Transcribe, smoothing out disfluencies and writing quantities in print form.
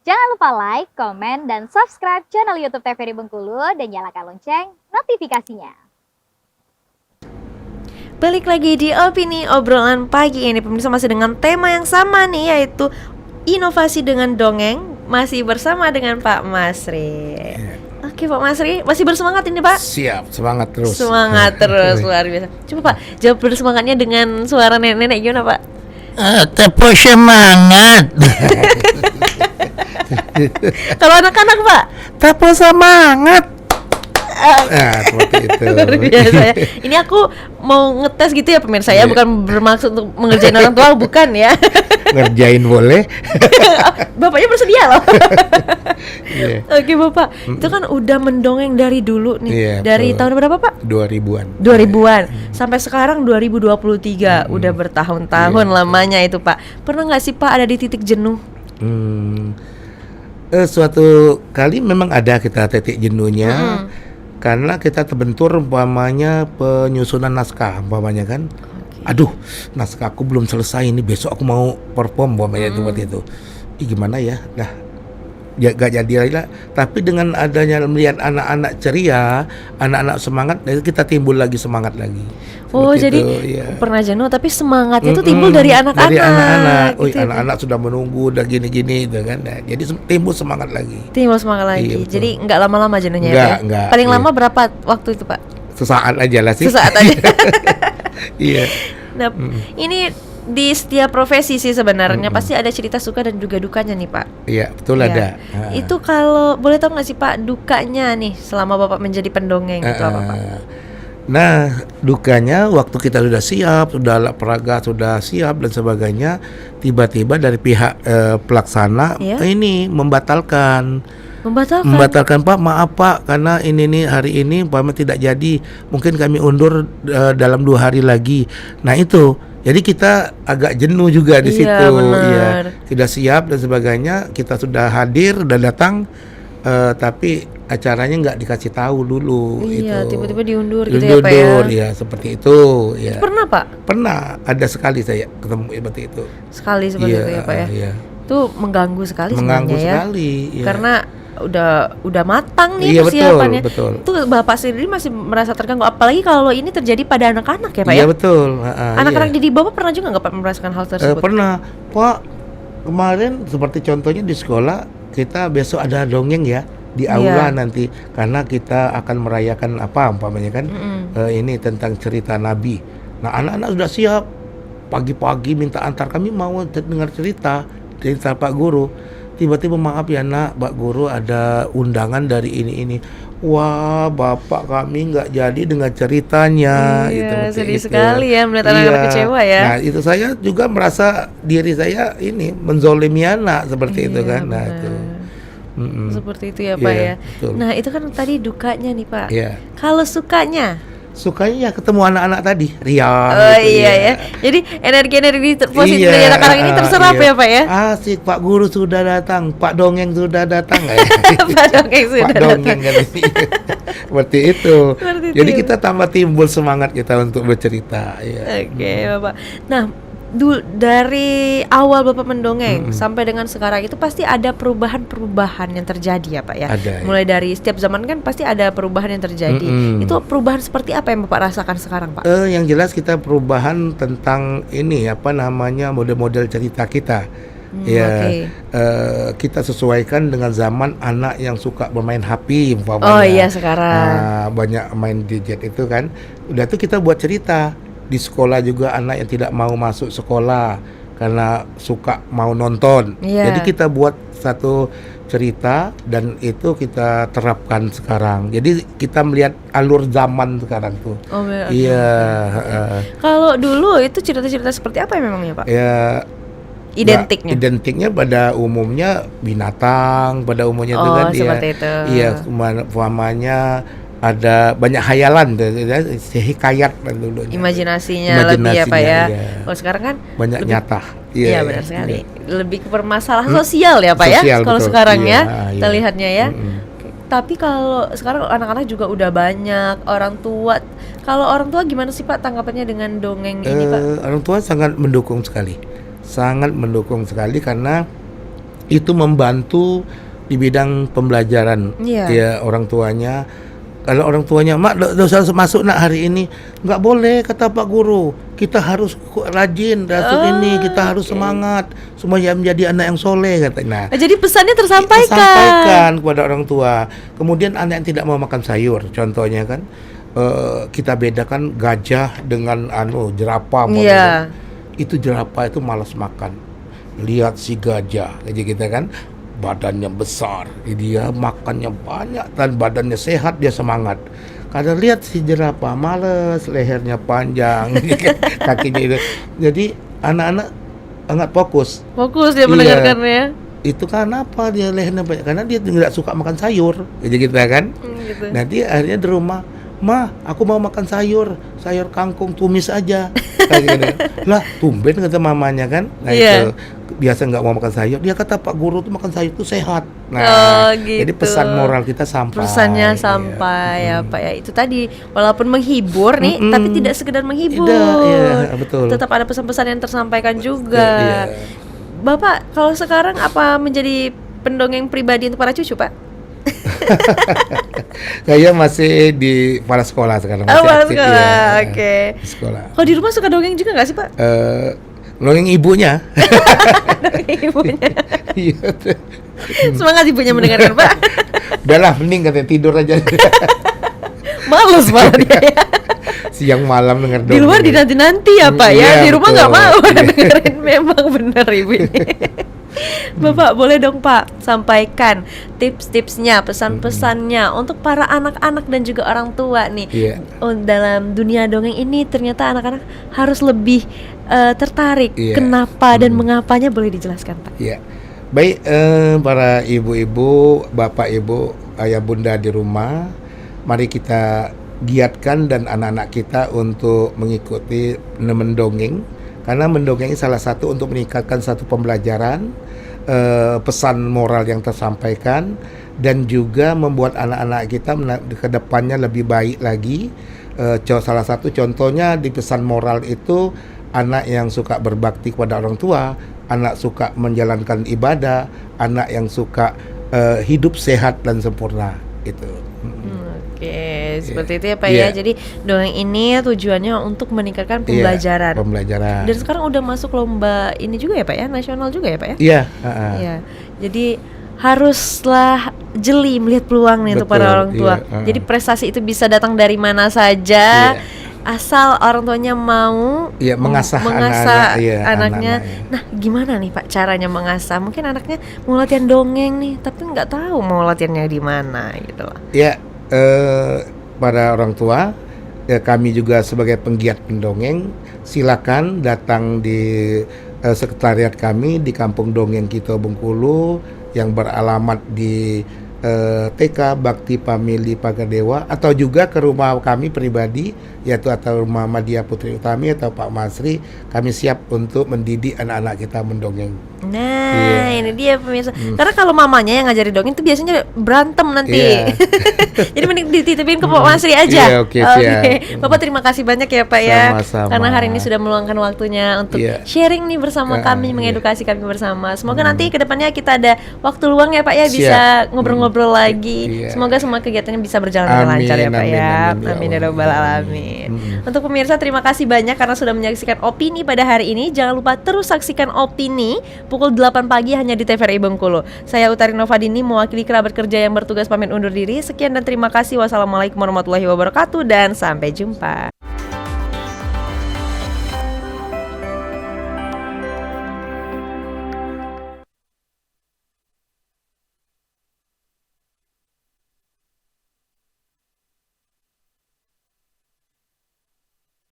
Jangan lupa like, komen, dan subscribe channel YouTube TVRI Bengkulu dan nyalakan lonceng notifikasinya. Balik lagi di Opini Obrolan Pagi ini, pemirsa, masih dengan tema yang sama nih, yaitu inovasi dengan dongeng. Masih bersama dengan Pak Masri. Oke Pak Masri, masih bersemangat ini Pak? Siap, semangat terus. Semangat terus, luar biasa. Coba Pak, jawab bersemangatnya dengan suara nenek-nenek gimana Pak? Tepo semangat. Kalau anak-anak Pak? Tepo semangat. Seperti itu. Luar biasa ya. Ini aku mau ngetes gitu ya pemirsa ya, bukan bermaksud untuk mengerjain orang tua, bukan ya. Ngerjain boleh. Bapaknya bersedia loh. Yeah. Oke Bapak, itu kan udah mendongeng dari dulu nih. Iya, Dari betul. tahun berapa Pak? 2000-an. 2000-an sampai sekarang 2023. Udah bertahun-tahun lamanya itu Pak. Pernah nggak sih Pak ada di titik jenuh? Suatu kali memang ada kita titik jenuhnya. Karena kita terbentur umpamanya penyusunan naskah umpamanya kan. Aduh, naskah aku belum selesai, ini besok aku mau perform umpamanya seperti itu. Gimana ya? Nah, ya gak jadi lagi lah. Tapi dengan adanya melihat anak-anak ceria, anak-anak semangat, kita timbul lagi semangat lagi. Oh, Seperti jadi itu, ya. pernah jenuh tapi semangatnya itu timbul dari anak-anak. Dari anak-anak. Gitu ya, Anak-anak sudah menunggu, udah gini-gini gitu kan. Nah, jadi timbul semangat lagi. timbul semangat lagi. Iya, betul. Jadi nggak lama-lama jenuhnya Nggak, ya Pak? nggak, Paling iya. lama berapa waktu itu Pak? Sesaat aja lah sih. Sesaat aja. Iya. Nah, ini di setiap profesi sih sebenarnya pasti ada cerita suka dan juga dukanya nih Pak. Iya, betul Iya. ada. Itu kalau boleh tahu nggak sih Pak dukanya nih selama Bapak menjadi pendongeng itu apa Pak? Nah, dukanya waktu kita sudah siap, sudah alat peraga sudah siap dan sebagainya, tiba-tiba dari pihak pelaksana Iya. ini membatalkan. Membatalkan. Pak, maaf Pak, karena ini nih hari ini umpama tidak jadi, mungkin kami undur dalam 2 hari lagi. Nah itu, jadi kita agak jenuh juga di Iya, situ. benar. Iya, tidak siap dan sebagainya. Kita sudah hadir, sudah datang, tapi acaranya nggak dikasih tahu dulu. Iya, itu. tiba-tiba diundur gitu ya Pak ya. Diundur, ya seperti itu. Ya. Pernah Pak? Pernah, ada sekali saya ketemu seperti itu. Sekali seperti Iya, itu ya Pak ya. iya. Itu mengganggu sekali Mengganggu sebenarnya ya. sekali. Iya. Karena udah matang nih Iya, persiapannya. betul. Itu Bapak sendiri masih merasa terganggu, apalagi kalau ini terjadi pada anak-anak ya Pak Iya ya. betul. Anak-anak iya. didik Bapak pernah juga nggak Pak merasakan hal tersebut? Pernah, Pak. Kemarin seperti contohnya di sekolah kita besok ada dongeng ya di aula nanti, karena kita akan merayakan apa umpamanya kan, ini tentang cerita Nabi. Nah anak-anak sudah siap, pagi-pagi minta antar, kami mau dengar cerita Pak Guru. Tiba-tiba maaf ya nak, Pak Guru ada undangan dari ini. Wah, bapak kami nggak jadi dengan ceritanya. Iya, seperti sedih itu. sekali ya melihat anak-anak kecewa ya. Nah, itu saya juga merasa diri saya ini menzolimi anak seperti itu kan. Nah, benar. itu. Seperti itu ya Pak Iya, ya. betul. Nah itu kan tadi dukanya nih Pak. Iya. Kalau sukanya? Sukanya ya ketemu anak-anak tadi, riang. Oh gitu, iya ya. Jadi energi positif dari anak-anak ini terserap iya. ya Pak ya. Asik, Pak Guru sudah datang, Pak Dongeng sudah datang. Pak Dongeng sudah Pak Dongeng kan. Seperti itu. Seperti Jadi itu. kita tambah timbul semangat kita untuk bercerita. Ya. Oke Bapak. Nah dari awal Bapak mendongeng sampai dengan sekarang itu pasti ada perubahan-perubahan yang terjadi ya Pak ya. Ada, Mulai dari setiap zaman kan pasti ada perubahan yang terjadi. Itu perubahan seperti apa yang Bapak rasakan sekarang Pak? Yang jelas kita perubahan tentang ini apa namanya model-model cerita kita. Oke. Kita sesuaikan dengan zaman anak yang suka bermain HP umpamanya. Oh iya sekarang. Nah, banyak main gadget itu kan. Udah tuh kita buat cerita. Di sekolah juga anak yang tidak mau masuk sekolah karena suka mau nonton. Iya. Jadi kita buat satu cerita dan itu kita terapkan sekarang. Jadi kita melihat alur zaman sekarang tuh. Oh, oke. Iya. Kalau dulu itu cerita-cerita seperti apa ya memangnya Pak? Ya. Identiknya. Identiknya pada umumnya binatang, pada umumnya itu Oh, kan seperti itu. Iya, umpamanya ada banyak hayalan, hikayat dulu. Imajinasinya lebih ya Pak ya. Iya. Kalau sekarang kan Banyak lebih- nyata. Iya benar sekali. Lebih ke permasalahan sosial ya Pak ya. Sosial, Kalau betul. sekarang Iya, ya iya. kita lihatnya ya. Oke. Tapi kalau sekarang anak-anak juga udah banyak, orang tua. Kalau orang tua gimana sih Pak tanggapannya dengan dongeng ini Pak? Orang tua sangat mendukung sekali. Sangat mendukung sekali karena itu membantu di bidang pembelajaran Iya. ya orang tuanya. Kalau orang tuanya, mak dosa masuk nak hari ini, nggak boleh kata Pak Guru. Kita harus rajin, ini kita harus semangat supaya menjadi anak yang soleh katanya. Nah, Jadi pesannya tersampaikan. sampaikan kepada orang tua. Kemudian anak yang tidak mau makan sayur, contohnya kan, kita bedakan gajah dengan jerapah. Iya. Itu jerapah itu malas makan. Lihat si gajah, aja kita kan. Badannya besar, dia makannya banyak dan badannya sehat, dia semangat. Kadang lihat si jerapah males, lehernya panjang, kakinya itu. Jadi anak-anak sangat fokus. Fokus dia Iya. mendengarkannya. Itu kenapa dia lehernya banyak? Karena dia tidak suka makan sayur, jadi kita kan. Gitu. Nanti akhirnya di rumah, Ma, aku mau makan sayur kangkung tumis aja. Kayak gitu. Lah, tumben kata mamanya kan. Nah Iya. itu biasa nggak mau makan sayur. Dia kata Pak Guru tuh makan sayur tuh sehat. Oh, Jadi gitu. pesan moral kita sampai. Pesannya sampai ya Pak ya. Itu tadi walaupun menghibur nih, Mm-mm. tapi tidak sekedar menghibur. Tidak, iya, betul. Tetap ada pesan-pesan yang tersampaikan juga. Iya. Bapak kalau sekarang apa menjadi pendongeng pribadi untuk para cucu, Pak? Saya masih di kepala sekolah sekarang. Masih Awal aktif, sekolah, ya. oke. Di sekolah. Kalau di rumah suka dongeng juga nggak sih, Pak? Dongeng ibunya. Dongeng ibunya. Iya. Semangat ibunya mendengarkan, Pak. Udahlah, mending katanya tidur aja. Males malah dia ya. Siang malam denger Di luar dongeng. dinanti-nanti ya Pak ya. Iya, Di rumah nggak betul. mau Iya. dengerin. Memang bener ibu ini. Bapak boleh dong Pak sampaikan tips-tipsnya, pesan-pesannya untuk para anak-anak dan juga orang tua nih. Iya. Dalam dunia dongeng ini ternyata anak-anak harus lebih tertarik. Iya. Kenapa dan mengapanya boleh dijelaskan Pak? Ya, baik para ibu-ibu, bapak ibu, ayah bunda di rumah, mari kita giatkan dan anak-anak kita untuk mengikuti mendongeng, karena mendongeng salah satu untuk meningkatkan satu pembelajaran, pesan moral yang tersampaikan, dan juga membuat anak-anak kita ke depannya lebih baik lagi. Salah satu contohnya di pesan moral itu, anak yang suka berbakti kepada orang tua, anak suka menjalankan ibadah, anak yang suka hidup sehat dan sempurna itu. Oke, seperti itu ya Pak Iya. ya. Jadi dongeng ini tujuannya untuk meningkatkan pembelajaran. Iya, pembelajaran. Dan sekarang udah masuk lomba ini juga ya Pak ya, nasional juga ya Pak ya? Iya, Iya. Jadi haruslah jeli melihat peluang nih untuk Betul, para orang tua. iya, Jadi prestasi itu bisa datang dari mana saja. Asal orang tuanya mau Iya, mengasah mengasah anak-anak, iya, anaknya. anak-anaknya. Nah, gimana nih Pak caranya mengasah? Mungkin anaknya mau latihan dongeng nih, tapi nggak tahu mau latihannya di mana gitu loh. Ya, para orang tua, kami juga sebagai penggiat pendongeng, silakan datang di sekretariat kami di Kampung Dongeng Kito Bengkulu yang beralamat di TK Bakti Family Pagadewa, atau juga ke rumah kami pribadi, yaitu atau rumah Madia Putri Utami atau Pak Masri. Kami siap untuk mendidik anak-anak kita mendongeng. Nah, ini dia pemirsa. Karena kalau mamanya yang ngajari dongeng itu biasanya berantem nanti. Iya. Jadi mending dititipin ke Pak Masri aja. Iya, oke, siap. Bapak terima kasih banyak ya Pak ya. Sama-sama. Karena hari ini sudah meluangkan waktunya untuk Iya. sharing nih bersama kami, Iya. mengedukasi kami bersama. Semoga nanti kedepannya kita ada waktu luang ya Pak ya, bisa Siap. ngobrol-ngobrol lagi. Iya. Semoga semua kegiatannya bisa berjalan dengan lancar ya Pak Amin, ya. amin, ya Amin ya Allah. rabbal alamin. Untuk pemirsa terima kasih banyak karena sudah menyaksikan Opini pada hari ini. Jangan lupa terus saksikan Opini pukul 8 pagi hanya di TVRI Bengkulu. Saya Utari Novadini mewakili kerabat kerja yang bertugas pamit undur diri. Sekian dan terima kasih. Wassalamualaikum warahmatullahi wabarakatuh dan sampai jumpa.